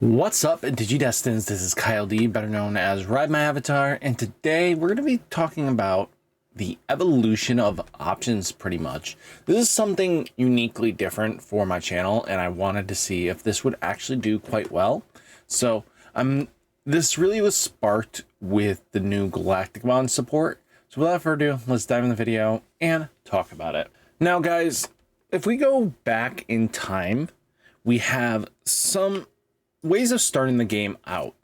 What's up, Digidestins? This is Kyle D, better known as RideMyAvatar, and today we're going to be talking about the evolution of options, pretty much. This is something uniquely different for my channel, and I wanted to see if this would actually do quite well. So, this really was sparked with the new Galacticmon support. So without further ado, let's dive in the video and talk about it. Now, guys, if we go back in time, we have some ways of starting the game out.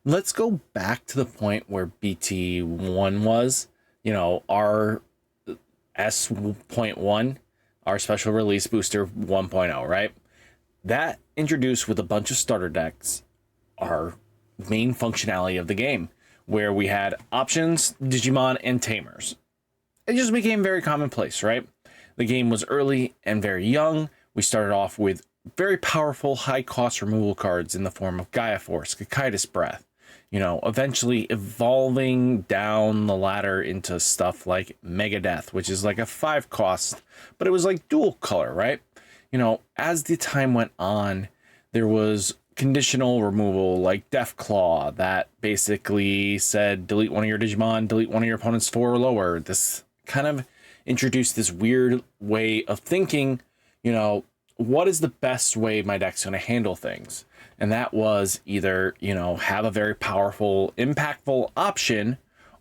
Let's go back to the point where BT1 was, our S.1, our special release booster 1.0, right? That introduced with a bunch of starter decks our main functionality of the game, where we had options, Digimon, and tamers. It just became very commonplace, right? The game was early and very young. We started off with very powerful, high-cost removal cards in the form of Gaia Force, Cocytus Breath, eventually evolving down the ladder into stuff like Mega Death, which is like a 5-cost, but it was like dual color, right? As the time went on, there was conditional removal like Death Claw that basically said delete one of your Digimon, delete one of your opponent's 4 or lower. This kind of introduced this weird way of thinking, what is the best way my deck's going to handle things? And that was either, have a very powerful, impactful option,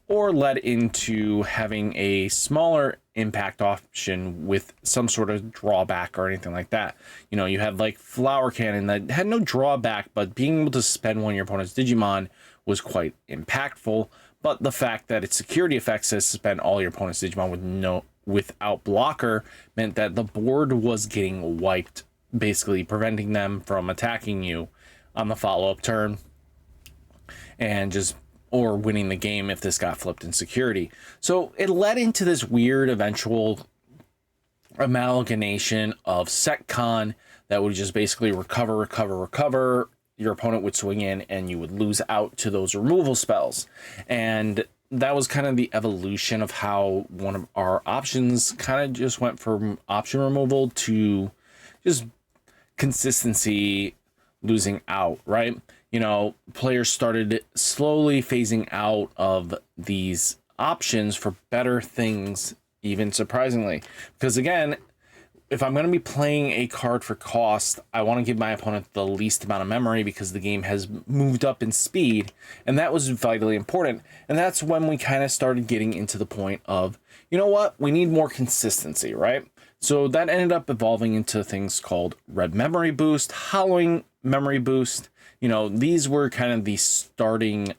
or led into having a smaller impact option with some sort of drawback or anything like that. You had like Flower Cannon that had no drawback, but being able to spend one of your opponent's Digimon was quite impactful. But the fact that its security effect says suspend all your opponent's Digimon without blocker meant that the board was getting wiped, basically preventing them from attacking you on the follow-up turn or winning the game if this got flipped in security. So it led into this weird eventual amalgamation of SecCon that would just basically recover. Your opponent would swing in and you would lose out to those removal spells. And that was kind of the evolution of how one of our options kind of just went from option removal to just consistency losing out, right? Players started slowly phasing out of these options for better things, even surprisingly. Because again, if I'm going to be playing a card for cost, I want to give my opponent the least amount of memory because the game has moved up in speed, and that was vitally important. And that's when we kind of started getting into the point of, we need more consistency, right? So that ended up evolving into things called Red Memory Boost, Hollowing Memory Boost. These were kind of the starting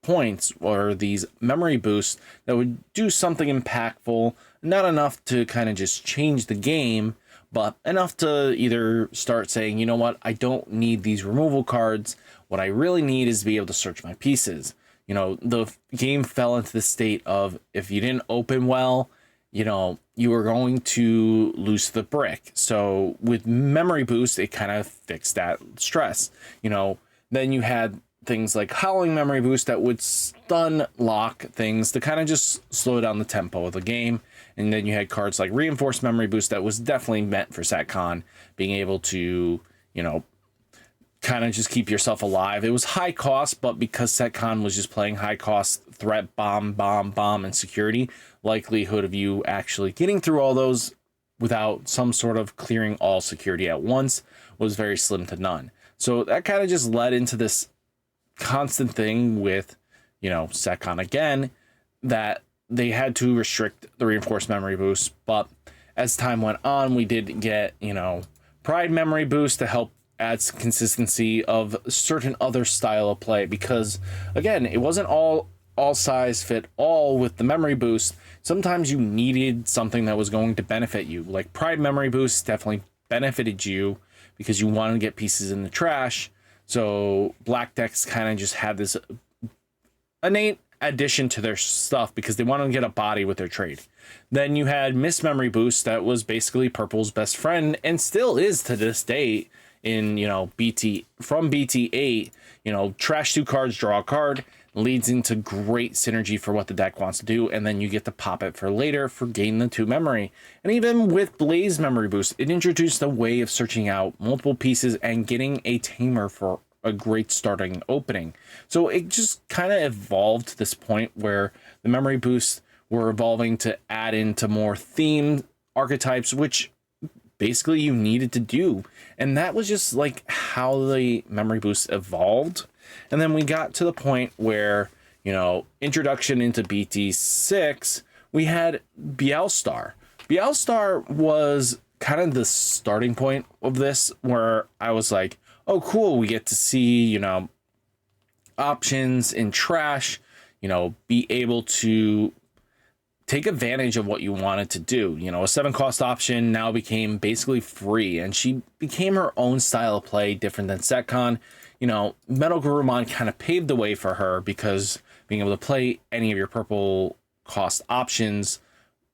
points, or these memory boosts that would do something impactful, not enough to kind of just change the game, but enough to either start saying, I don't need these removal cards. What I really need is to be able to search my pieces. The game fell into the state of, if you didn't open well, you were going to lose the brick. So with memory boost, it kind of fixed that stress. Then you had things like Howling Memory Boost that would stun lock things to kind of just slow down the tempo of the game. And then you had cards like Reinforced Memory Boost that was definitely meant for SecCon, being able to, kind of just keep yourself alive. It was high cost, but because SecCon was just playing high cost threat, bomb, and security, likelihood of you actually getting through all those without some sort of clearing all security at once was very slim to none. So that kind of just led into this constant thing with, SecCon again, that they had to restrict the Reinforced Memory Boost. But as time went on, we did get, Pride Memory Boost to help add some consistency of certain other style of play, because again, it wasn't all size fit all with the memory boost. Sometimes you needed something that was going to benefit you, like Pride Memory Boost definitely benefited you because you wanted to get pieces in the trash. So black decks kind of just had this innate addition to their stuff because they wanted to get a body with their trade. Then you had Miss Memory Boost that was basically purple's best friend, and still is to this day in BT8. Trash 2 cards, draw a card, leads into great synergy for what the deck wants to do, and then you get to pop it for later for gain the 2 memory. And even with Blaze Memory Boost, it introduced a way of searching out multiple pieces and getting a tamer for a great starting opening. So it just kind of evolved to this point where the memory boosts were evolving to add into more themed archetypes, which basically you needed to do. And that was just like how the memory boosts evolved. And then we got to the point where, you know, introduction into BT6, we had Bielstar. Bielstar was kind of the starting point of this, where I was like, oh, cool, we get to see, you know, options in trash, you know, be able to take advantage of what you wanted to do. You know, a 7-cost option now became basically free, and she became her own style of play, different than Setcon. You know, Metal Garurumon kind of paved the way for her, because being able to play any of your purple cost options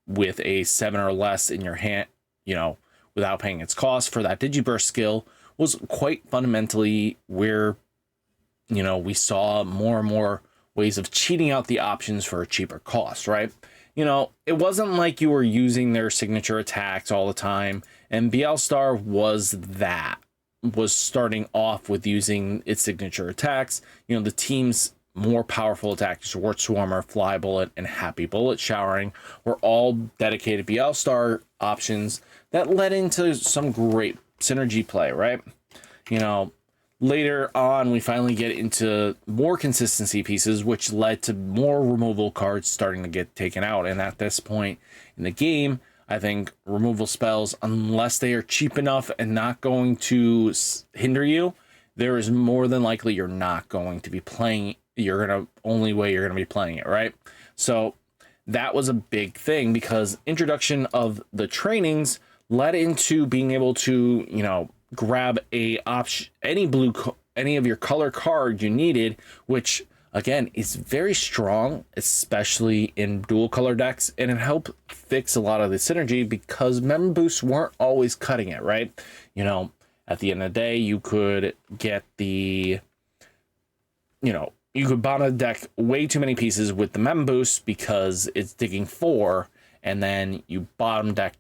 with a 7 or less in your hand, you know, without paying its cost for that Digiburst skill, was quite fundamentally where, you know, we saw more and more ways of cheating out the options for a cheaper cost, right? You know, it wasn't like you were using their signature attacks all the time, and Bielstar was starting off with using its signature attacks. You know, the team's more powerful attacks, Sword Swarmer, Fly Bullet, and Happy Bullet Showering, were all dedicated Bielstar options that led into some great synergy play, right? You know, later on, we finally get into more consistency pieces, which led to more removal cards starting to get taken out. And at this point in the game, I think removal spells, unless they are cheap enough and not going to hinder you, there is more than likely you're not going to be playing. Only way you're gonna be playing it, right? So that was a big thing, because introduction of the trainings led into being able to, you know, grab a option, any of your color card you needed, which again is very strong, especially in dual color decks, and it helped fix a lot of the synergy, because mem boosts weren't always cutting it, right? You know, at the end of the day, you could get the, you know, you could bottom the deck way too many pieces with the mem boost because it's digging 4, and then you bottom deck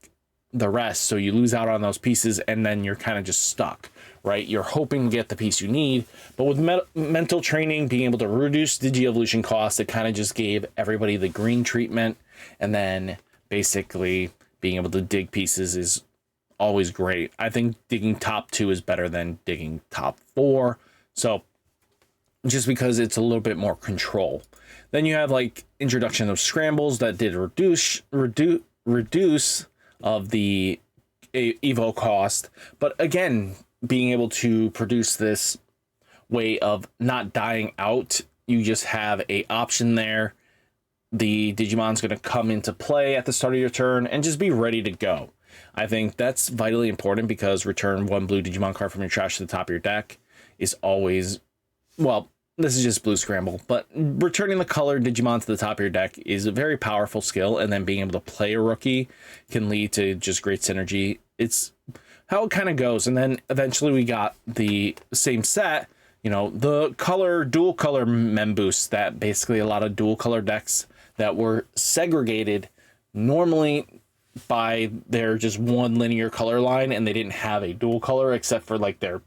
the rest, so you lose out on those pieces, and then you're kind of just stuck, right? You're hoping to get the piece you need, but with mental training, being able to reduce Digi-Evolution costs, it kind of just gave everybody the green treatment, and then basically being able to dig pieces is always great. I think digging top 2 is better than digging top 4, so just because it's a little bit more control. Then you have like introduction of scrambles that did reduce of the evo cost, but again, being able to produce this way of not dying out, you just have a option there. The Digimon's going to come into play at the start of your turn and just be ready to go. I think that's vitally important, because return 1 blue Digimon card from your trash to the top of your deck is always, well, this is just blue scramble, but returning the colored Digimon to the top of your deck is a very powerful skill, and then being able to play a rookie can lead to just great synergy. It's how it kind of goes. And then eventually we got the same set, you know, the dual color mem boosts, that basically a lot of dual color decks that were segregated normally by their just one linear color line, and they didn't have a dual color except for like their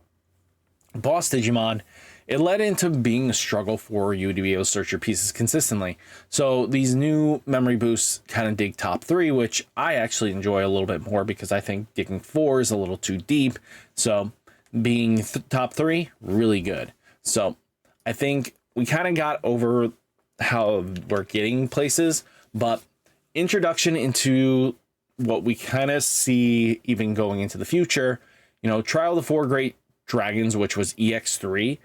boss Digimon. It led into being a struggle for you to be able to search your pieces consistently. So these new memory boosts kind of dig top 3, which I actually enjoy a little bit more, because I think digging 4 is a little too deep. So being top 3, really good. So I think we kind of got over how we're getting places, but introduction into what we kind of see even going into the future, you know, Trial of the 4 Great Dragons, which was EX3,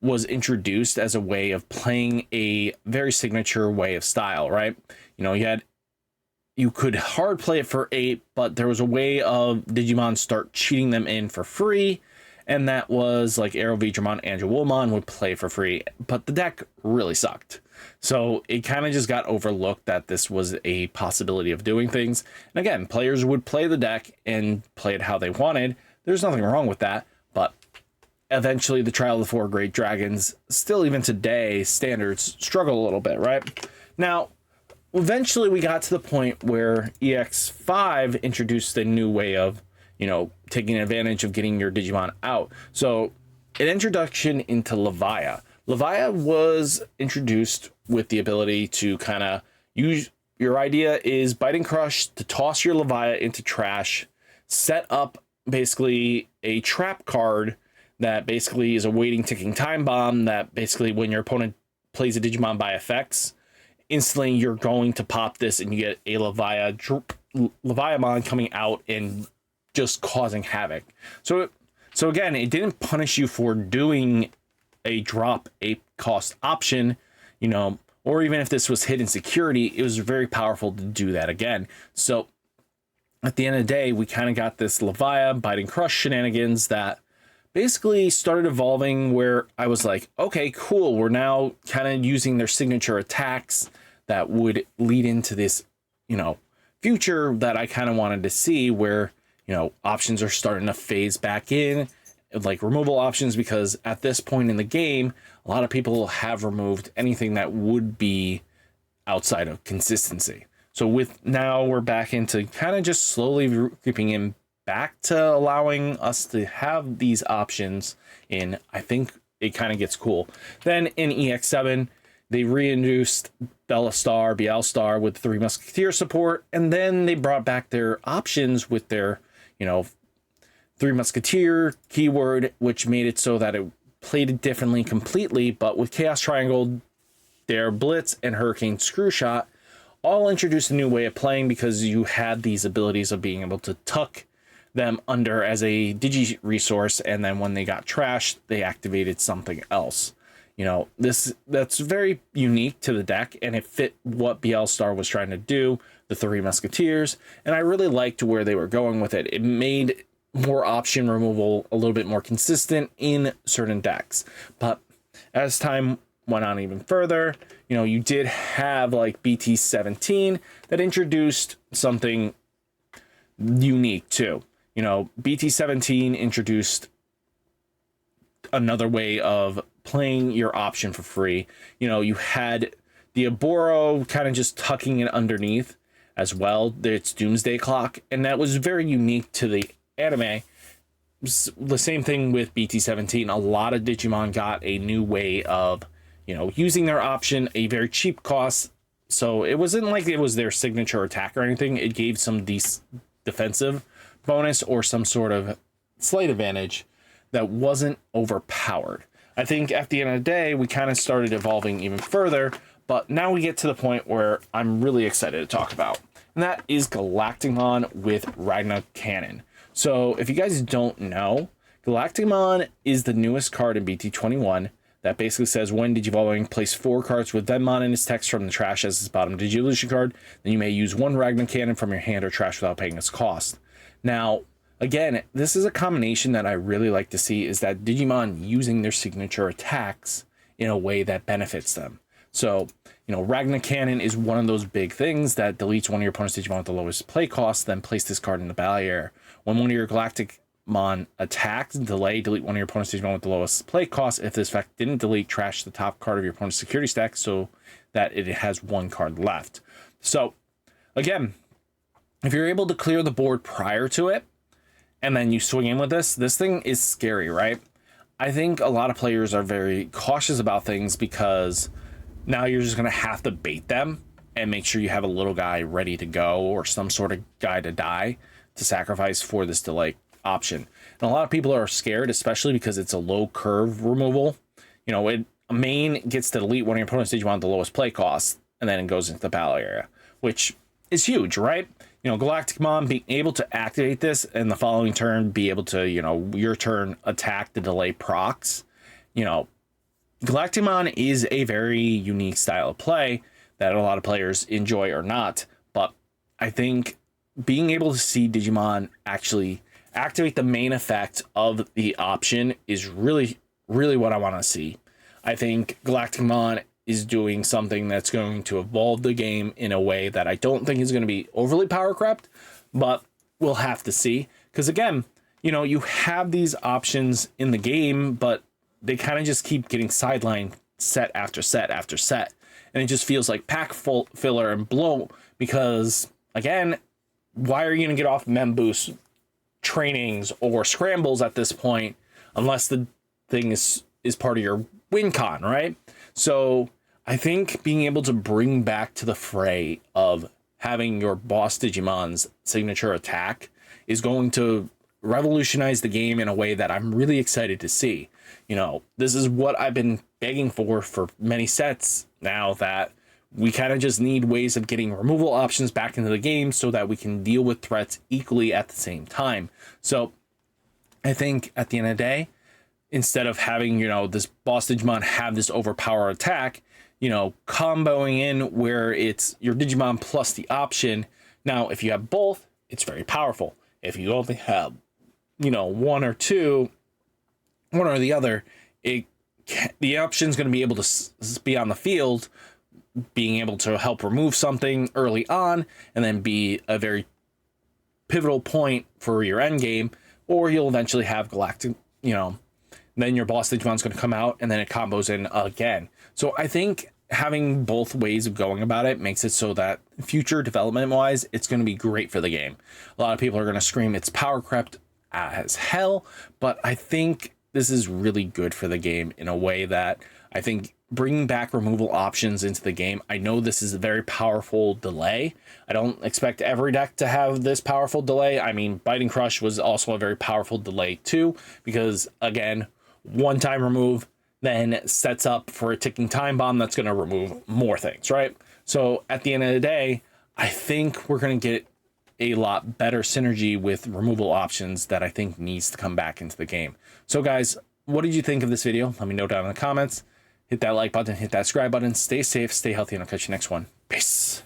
was introduced as a way of playing a very signature way of style, right? You know, you could hard play it for 8, but there was a way of Digimon start cheating them in for free, and that was like Arrow Vidramon, Angewolmon would play for free, but the deck really sucked. So it kind of just got overlooked that this was a possibility of doing things. And again, players would play the deck and play it how they wanted. There's nothing wrong with that, but eventually the Trial of the 4 Great Dragons, still even today, standards struggle a little bit, right? Now, eventually we got to the point where EX5 introduced a new way of, you know, taking advantage of getting your Digimon out. So an introduction into Levia. Levia was introduced with the ability to kind of use, your idea is bite and crush to toss your Levia into trash, set up basically a trap card that basically is a waiting ticking time bomb that basically when your opponent plays a Digimon by effects, instantly you're going to pop this and you get a Leviamon coming out and just causing havoc. So again, it didn't punish you for doing a drop a cost option, you know, or even if this was hidden security, it was very powerful to do that again. So at the end of the day, we kind of got this Levia bite and crush shenanigans that basically started evolving where I was like, okay, cool. We're now kind of using their signature attacks that would lead into this, you know, future that I kind of wanted to see where, you know, options are starting to phase back in, like removal options, because at this point in the game, a lot of people have removed anything that would be outside of consistency. So with now we're back into kind of just slowly creeping in back to allowing us to have these options in. I think it kind of gets cool. Then in EX7, they reintroduced Bielstar with Three Musketeer support, and then they brought back their options with their, you know, Three Musketeer keyword, which made it so that it played it differently completely, but with Chaos Triangle, their Blitz, and Hurricane Screwshot all introduced a new way of playing because you had these abilities of being able to tuck them under as a digi resource, and then when they got trashed, they activated something else. You know, that's very unique to the deck, and it fit what Bielstar was trying to do, the Three Musketeers, and I really liked where they were going with it. It made more option removal a little bit more consistent in certain decks. But as time went on even further, you know, you did have like BT17 that introduced something unique too. You know, BT17 introduced another way of playing your option for free. You know, you had the Aboro kind of just tucking it underneath as well. It's Doomsday Clock, and that was very unique to the anime. The same thing with BT17. A lot of Digimon got a new way of, you know, using their option, a very cheap cost. So it wasn't like it was their signature attack or anything. It gave some defensive bonus or some sort of slight advantage that wasn't overpowered. I think at the end of the day, we kind of started evolving even further, but now we get to the point where I'm really excited to talk about, and that is Galacticmon with Ragna Cannon. So if you guys don't know, Galacticmon is the newest card in BT21 that basically says when Digivolving, place 4 cards with Venmon in its text from the trash as its bottom Digivolution card, then you may use 1 Ragna Cannon from your hand or trash without paying its cost. Now, again, this is a combination that I really like to see, is that Digimon using their signature attacks in a way that benefits them. So, you know, Ragna Cannon is one of those big things that deletes one of your opponent's Digimon with the lowest play cost, then place this card in the battle area. When one of your Galacticmon attacks, delete one of your opponent's Digimon with the lowest play cost. If this effect didn't delete, trash the top card of your opponent's security stack so that it has 1 card left. So, again, if you're able to clear the board prior to it, and then you swing in with this thing is scary, right? I think a lot of players are very cautious about things because now you're just going to have to bait them and make sure you have a little guy ready to go or some sort of guy to die to sacrifice for this delay option. And a lot of people are scared, especially because it's a low curve removal. You know, a main gets to delete one of your opponent's Digimon at the lowest play cost, and then it goes into the battle area, which is huge, right? You know, Galacticmon being able to activate this and the following turn be able to, you know, your turn attack the delay procs. You know, Galacticmon is a very unique style of play that a lot of players enjoy or not. But I think being able to see Digimon actually activate the main effect of the option is really, really what I want to see. I think Galacticmon is doing something that's going to evolve the game in a way that I don't think is going to be overly power crept, but we'll have to see. Because again, you know, you have these options in the game, but they kind of just keep getting sidelined set after set after set. And it just feels like pack filler and blow because, again, why are you going to get off mem boost trainings or scrambles at this point unless the thing is part of your win con, right? So I think being able to bring back to the fray of having your boss Digimon's signature attack is going to revolutionize the game in a way that I'm really excited to see. You know, this is what I've been begging for many sets now, that we kind of just need ways of getting removal options back into the game so that we can deal with threats equally at the same time. So I think at the end of the day, instead of having, you know, this boss Digimon have this overpower attack, you know, comboing in where it's your Digimon plus the option. Now, if you have both, it's very powerful. If you only have, you know, one or the other, the option is going to be able to be on the field, being able to help remove something early on, and then be a very pivotal point for your end game, or you'll eventually have Galactic, you know, then your boss Digimon's going to come out and then it combos in again. So I think having both ways of going about it makes it so that future development wise, it's going to be great for the game. A lot of people are going to scream it's power crept as hell, but I think this is really good for the game in a way that I think bringing back removal options into the game. I know this is a very powerful delay. I don't expect every deck to have this powerful delay. I mean, Biting Crush was also a very powerful delay too, because again, one time remove then sets up for a ticking time bomb that's going to remove more things, right? So at the end of the day, I think we're going to get a lot better synergy with removal options that I think needs to come back into the game. So guys, what did you think of this video? Let me know down in the comments. Hit that like button, hit that subscribe button, stay safe, stay healthy, and I'll catch you next one. Peace.